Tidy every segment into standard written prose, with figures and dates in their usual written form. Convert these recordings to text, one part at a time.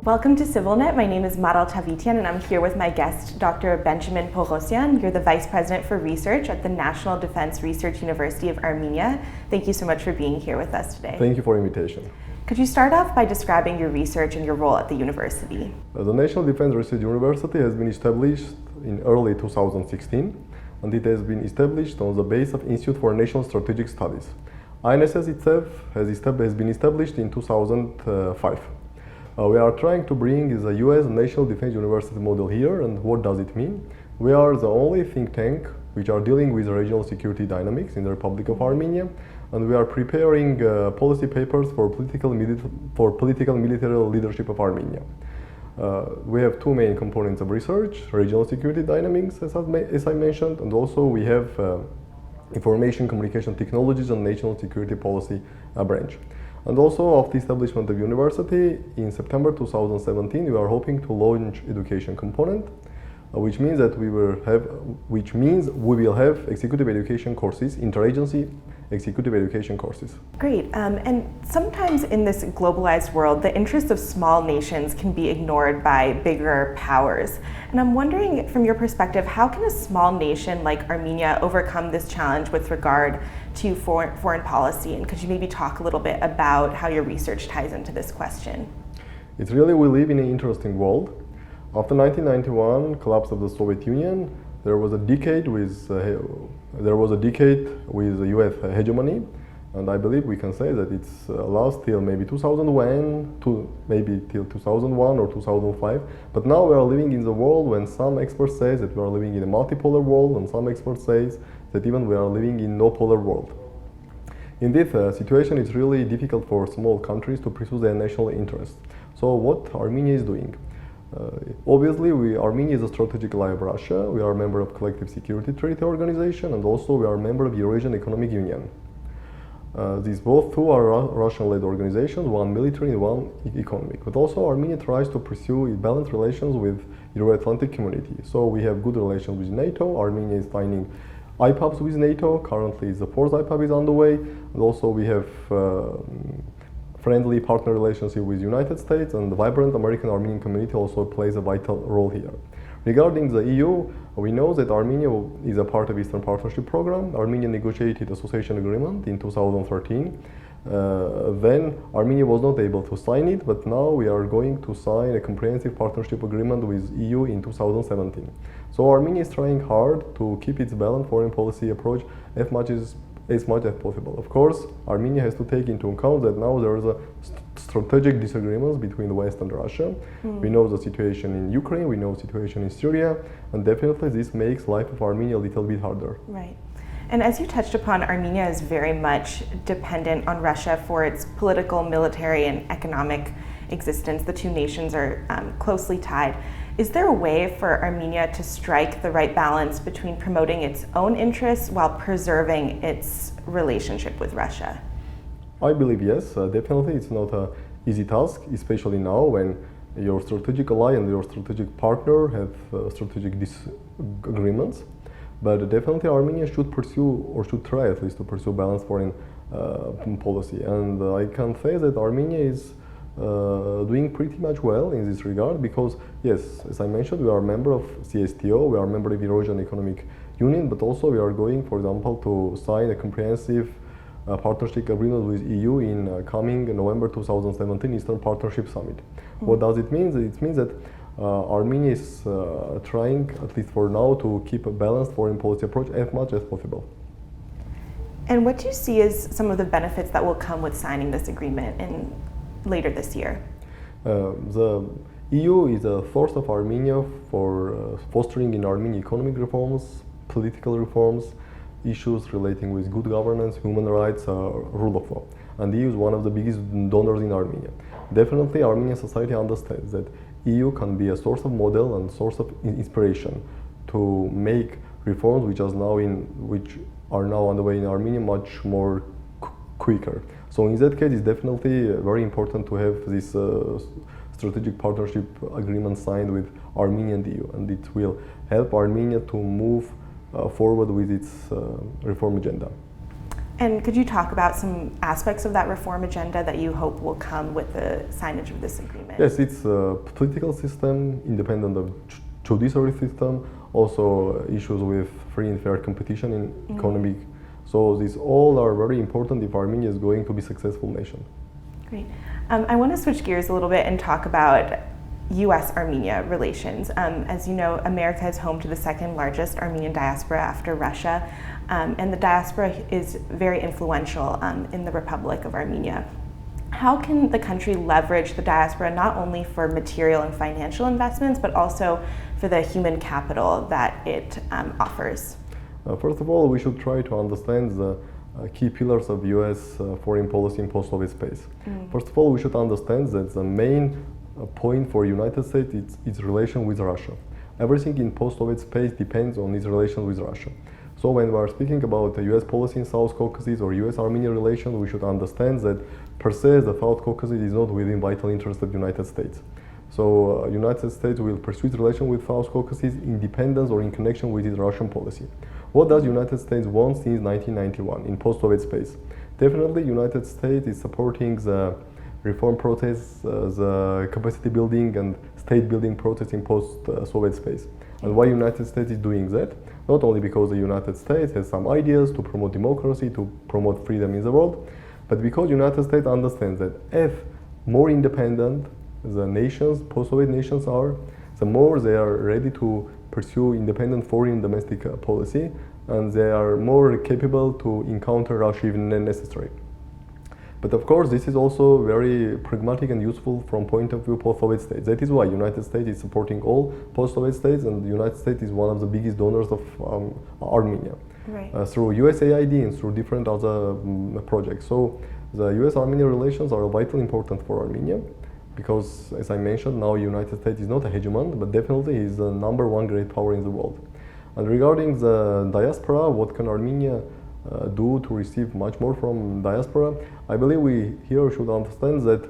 Welcome to CivilNet. My name is Maral Tavitian and I'm here with my guest, Dr. Benyamin Poghosyan. You're the Vice President for Research at the National Defense Research University of Armenia. Thank you so much for being here with us today. Thank you for the invitation. Could you start off by describing your research and your role at the university? The National Defense Research University has been established in early 2016, and it has been established on the base of Institute for National Strategic Studies. INSS itself has been established in 2005. We are trying to bring the US National Defense University model here, and what does it mean? We are the only think tank which are dealing with regional security dynamics in the Republic of Armenia, and we are preparing policy papers for political military leadership of Armenia. We have two main components of research: regional security dynamics, as I mentioned, and also we have information communication technologies and national security policy branch. And also, after the establishment of university in September 2017, we are hoping to launch education component, which means we will have executive education courses, interagency executive education courses. Great. And sometimes in this globalized world, the interests of small nations can be ignored by bigger powers. And I'm wondering, from your perspective, how can a small nation like Armenia overcome this challenge with regard to foreign policy? And could you maybe talk a little bit about how your research ties into this question? It's really, we live in an interesting world. After 1991, collapse of the Soviet Union, there was a decade with the US hegemony, and I believe we can say that it's last till maybe 2001 to maybe till 2001 or 2005. But now we are living in the world when some experts say that we are living in a multipolar world, and some experts say that even we are living in no polar world. In this situation, it's really difficult for small countries to pursue their national interests. So what Armenia is doing? Obviously, Armenia is a strategic ally of Russia. We are a member of Collective Security Treaty Organization, and also we are a member of Eurasian Economic Union. These both two are Russian-led organizations, one military and one economic. But also Armenia tries to pursue balanced relations with Euro-Atlantic community. So we have good relations with NATO. Armenia is signing IPABs with NATO. Currently, the fourth IPAB is underway. And also we have friendly partner relationship with United States, and the vibrant American-Armenian community also plays a vital role here. Regarding the EU, we know that Armenia is a part of Eastern Partnership Program. Armenia negotiated association agreement in 2013. Then Armenia was not able to sign it, but now we are going to sign a comprehensive partnership agreement with EU in 2017. So Armenia is trying hard to keep its balanced foreign policy approach as much as possible. Of course, Armenia has to take into account that now there is a strategic disagreements between the West and Russia. We know the situation in Ukraine, we know the situation in Syria, and definitely this makes life of Armenia a little bit harder. Right. And as you touched upon, Armenia is very much dependent on Russia for its political, military, and economic existence. The two nations are closely tied. Is there a way for Armenia to strike the right balance between promoting its own interests while preserving its relationship with Russia? I believe yes, definitely. It's not an easy task, especially now when your strategic ally and your strategic partner have strategic disagreements. But definitely Armenia should pursue, or should try at least to pursue, balanced foreign policy. And I can say that Armenia is doing pretty much well in this regard, because yes, as I mentioned, we are a member of CSTO, we are a member of Eurasian Economic Union, but also we are going, for example, to sign a comprehensive partnership agreement with EU in coming November 2017 Eastern Partnership Summit. What does it mean? It means that Armenia is trying, at least for now, to keep a balanced foreign policy approach as much as possible. And what do you see as some of the benefits that will come with signing this agreement later this year? The EU is a source of Armenia for fostering in Armenia economic reforms, political reforms, issues relating with good governance, human rights, rule of law. And the EU is one of the biggest donors in Armenia. Definitely Armenian society understands that EU can be a source of model and source of inspiration to make reforms which are now underway in Armenia much more quicker. So in that case, it's definitely very important to have this strategic partnership agreement signed with Armenia and the EU, and it will help Armenia to move forward with its reform agenda. And could you talk about some aspects of that reform agenda that you hope will come with the signage of this agreement? Yes, it's a political system, independent of judiciary system, also issues with free and fair competition in economic. So these all are very important if Armenia is going to be a successful nation. Great. I want to switch gears a little bit and talk about U.S.-Armenia relations. As you know, America is home to the second largest Armenian diaspora after Russia, and the diaspora is very influential in the Republic of Armenia. How can the country leverage the diaspora not only for material and financial investments, but also for the human capital that it offers? First of all, we should try to understand the key pillars of U.S. Foreign policy in post-Soviet space. First of all, we should understand that the main point for United States is its relation with Russia. Everything in post-Soviet space depends on its relation with Russia. So when we are speaking about the U.S. policy in South Caucasus or U.S.-Armenia relations, we should understand that per se the South Caucasus is not within vital interest of the United States. So United States will pursue its relation with South Caucasus independence or in connection with its Russian policy. What does United States want since 1991 in post-Soviet space? Definitely United States is supporting the reform process, the capacity building and state building process in post-Soviet space. And why United States is doing that? Not only because the United States has some ideas to promote democracy, to promote freedom in the world, but because United States understands that if more independent the nations, post-Soviet nations are, the more they are ready to pursue independent foreign domestic policy, and they are more capable to encounter Russia even when necessary. But of course, this is also very pragmatic and useful from point of view post-Soviet states. That is why United States is supporting all post-Soviet states, and the United States is one of the biggest donors of Armenia. Right. Through USAID and through different other projects. So the US-Armenia relations are vitally important for Armenia, because as I mentioned, now United States is not a hegemon, but definitely is the number one great power in the world. And regarding the diaspora, what can Armenia do to receive much more from diaspora? I believe we here should understand that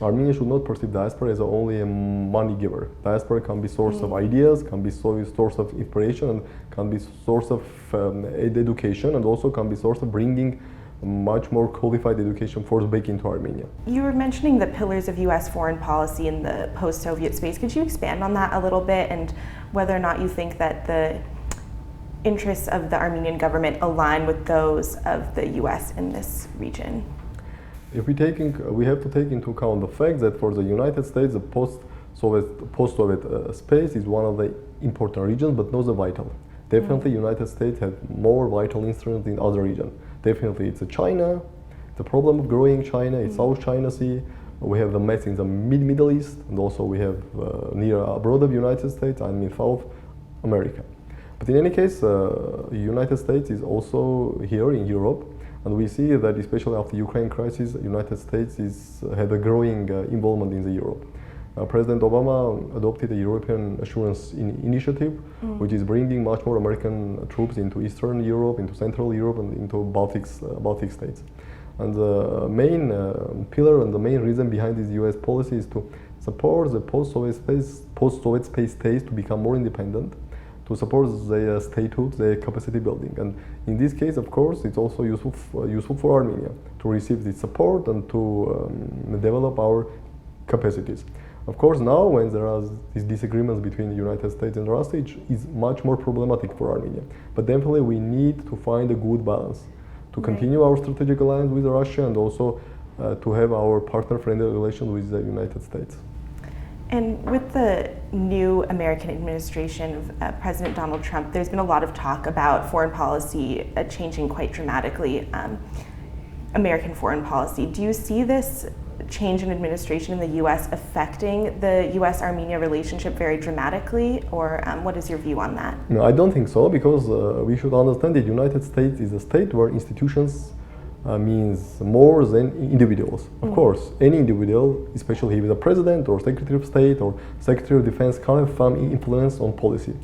Armenia should not perceive diaspora as only a money giver. Diaspora can be source of ideas, can be source of inspiration, and can be source of education, and also can be source of bringing much more qualified education force back into Armenia. You were mentioning the pillars of U.S. foreign policy in the post-Soviet space. Could you expand on that a little bit, and whether or not you think that the interests of the Armenian government align with those of the U.S. in this region? If we have to take into account the fact that for the United States, the post-Soviet space is one of the important regions, but not the vital. Definitely, United States have more vital instruments in other regions. Definitely, it's China, the problem of growing China, it's South China Sea. We have the mess in the Middle East, and also we have near abroad of United States, I mean South America. But in any case, the United States is also here in Europe, and we see that especially after the Ukraine crisis, the United States had a growing involvement in the Europe. President Obama adopted a European Assurance Initiative, which is bringing much more American troops into Eastern Europe, into Central Europe, and into Baltic states. And the main pillar and the main reason behind this U.S. policy is to support the post-Soviet space states to become more independent, to support their statehood, their capacity building. And in this case, of course, it's also useful for Armenia to receive this support and to develop our capacities. Of course, now when there are these disagreements between the United States and Russia, it is much more problematic for Armenia. But definitely we need to find a good balance to continue our strategic alliance with Russia, and also to have our partner-friendly relations with the United States. And with the new American administration of President Donald Trump, there's been a lot of talk about foreign policy changing quite dramatically, American foreign policy. Do you see this change in administration in the U.S. affecting the U.S.-Armenia relationship very dramatically, or what is your view on that? No, I don't think so, because we should understand that the United States is a state where institutions means more than individuals. Of course, any individual, especially if he's a president or secretary of state or secretary of defense, can have some influence on policy.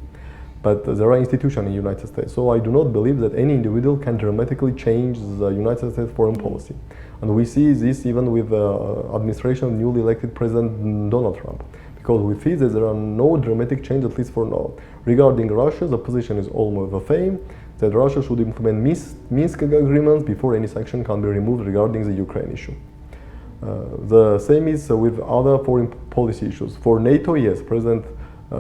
But there are institutions in the United States. So I do not believe that any individual can dramatically change the United States foreign policy. And we see this even with the administration of newly elected President Donald Trump, because we see that there are no dramatic change, at least for now. Regarding Russia, the position is almost the same. that Russia should implement Minsk agreements before any sanction can be removed regarding the Ukraine issue. The same is with other foreign policy issues. For NATO, yes, President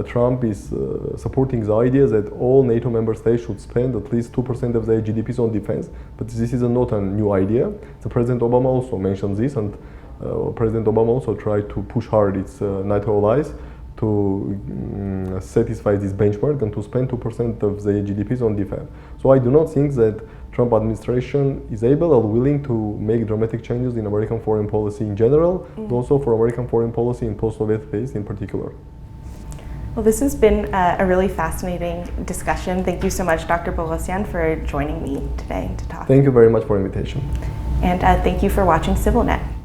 Trump is supporting the idea that all NATO member states should spend at least 2% of their GDPs on defense, but this is not a new idea. The President Obama also mentioned this, and President Obama also tried to push hard its NATO allies to satisfy this benchmark and to spend 2% of their GDPs on defense. So I do not think that Trump administration is able or willing to make dramatic changes in American foreign policy in general, but also for American foreign policy in post-Soviet phase in particular. Well, this has been a really fascinating discussion. Thank you so much, Dr. Poghosyan, for joining me today to talk. Thank you very much for the invitation. And thank you for watching CivilNet.